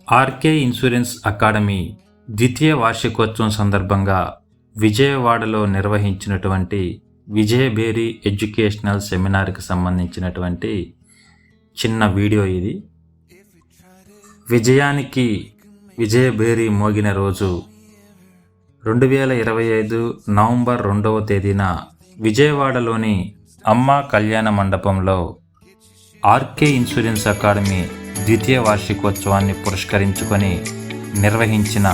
RK insurance academy ద్వితీయ వార్షికోత్సవం సందర్భంగా విజయవాడలో నిర్వహించినటువంటి విజయభేరి ఎడ్యుకేషనల్ సెమినార్కి సంబంధించినటువంటి చిన్న వీడియో ఇది. విజయానికి విజయభేరి మోగిన రోజు 2025 నవంబర్ 2వ తేదీన విజయవాడలోని అమ్మా కళ్యాణ మండపంలో ఆర్కే ఇన్సూరెన్స్ అకాడమీ ద్వితీయ వార్షికోత్సవాన్ని పురస్కరించుకొని నిర్వహించిన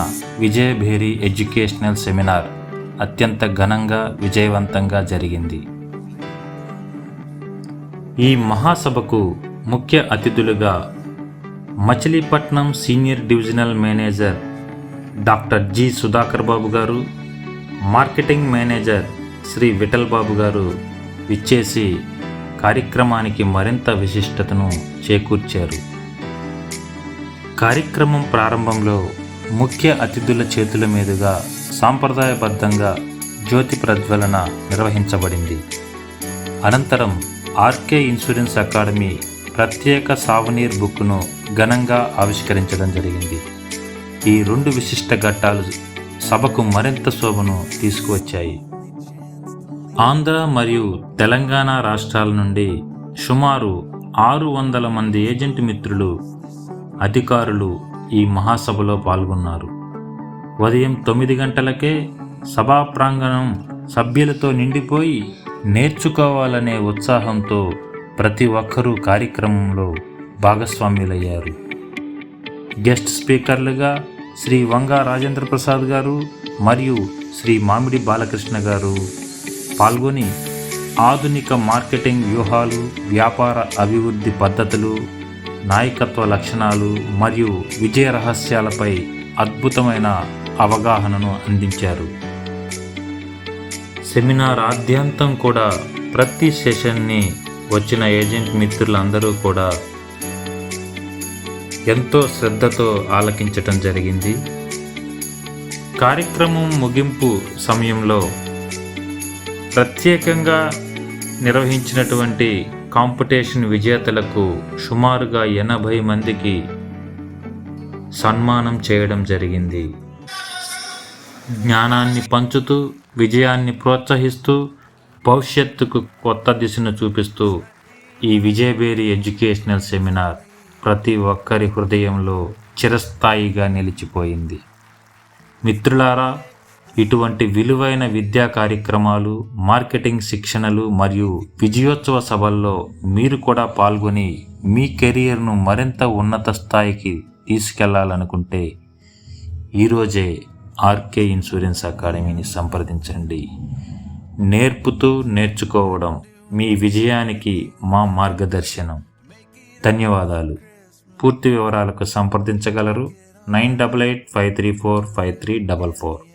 విజయభేరి ఎడ్యుకేషనల్ సెమినార్ అత్యంత ఘనంగా విజయవంతంగా జరిగింది. ఈ మహాసభకు ముఖ్య అతిథులుగా Machilipatnam senior divisional manager doctor G Sudhakar Babu గారు, మార్కెటింగ్ మేనేజర్ శ్రీ విఠల్ బాబు గారు విచ్చేసి కార్యక్రమానికి మరింత విశిష్టతను చేకూర్చారు. కార్యక్రమం ప్రారంభంలో ముఖ్య అతిథుల చేతుల మీదుగా సాంప్రదాయబద్ధంగా జ్యోతి ప్రజ్వలన నిర్వహించబడింది. అనంతరం ఆర్కే ఇన్సూరెన్స్ అకాడమీ ప్రత్యేక సావనీర్ బుక్ను ఘనంగా ఆవిష్కరించడం జరిగింది. ఈ రెండు విశిష్ట ఘట్టాలు సభకు మరింత శోభను తీసుకువచ్చాయి. ఆంధ్ర మరియు తెలంగాణ రాష్ట్రాల నుండి సుమారు 600 మంది ఏజెంట్ మిత్రులు, అధికారులు ఈ మహాసభలో పాల్గొన్నారు. ఉదయం 9 గంటలకే సభా ప్రాంగణం సభ్యులతో నిండిపోయి నేర్చుకోవాలనే ఉత్సాహంతో ప్రతి ఒక్కరూ కార్యక్రమంలో భాగస్వామ్యులయ్యారు. గెస్ట్ స్పీకర్లుగా శ్రీ వంగా రాజేంద్ర ప్రసాద్ గారు మరియు శ్రీ మామిడి బాలకృష్ణ గారు పాల్గొని ఆధునిక మార్కెటింగ్ వ్యూహాలు, వ్యాపార అభివృద్ధి పద్ధతులు, నాయకత్వ లక్షణాలు మరియు విజయ రహస్యాలపై అద్భుతమైన అవగాహనను అందించారు. సెమినార్ ఆద్యంతం కూడా ప్రతి సెషన్ని వచ్చిన ఏజెంట్ మిత్రులందరూ కూడా ఎంతో శ్రద్ధతో ఆలకించటం జరిగింది. కార్యక్రమం ముగింపు సమయంలో ప్రత్యేకంగా నిర్వహించినటువంటి కాంపిటీషన్ విజేతలకు సుమారుగా 80 మందికి సన్మానం చేయడం జరిగింది. జ్ఞానాన్ని పంచుతూ, విజయాన్ని ప్రోత్సహిస్తూ, భవిష్యత్తుకు కొత్త దిశను చూపిస్తూ ఈ విజయభేరి ఎడ్యుకేషనల్ సెమినార్ ప్రతి ఒక్కరి హృదయంలో చిరస్థాయిగా నిలిచిపోయింది. మిత్రులారా, ఇటువంటి విలువైన విద్యా కార్యక్రమాలు, మార్కెటింగ్ శిక్షణలు మరియు విజయోత్సవ సభల్లో మీరు కూడా పాల్గొని మీ కెరియర్ను మరింత ఉన్నత స్థాయికి తీసుకెళ్లాలనుకుంటే ఈరోజే ఆర్కే ఇన్సూరెన్స్ అకాడమీని సంప్రదించండి. నేర్పుతూ నేర్చుకోవడం మీ విజయానికి మా మార్గదర్శనం. ధన్యవాదాలు. పూర్తి వివరాలకు సంప్రదించగలరు 9885345344.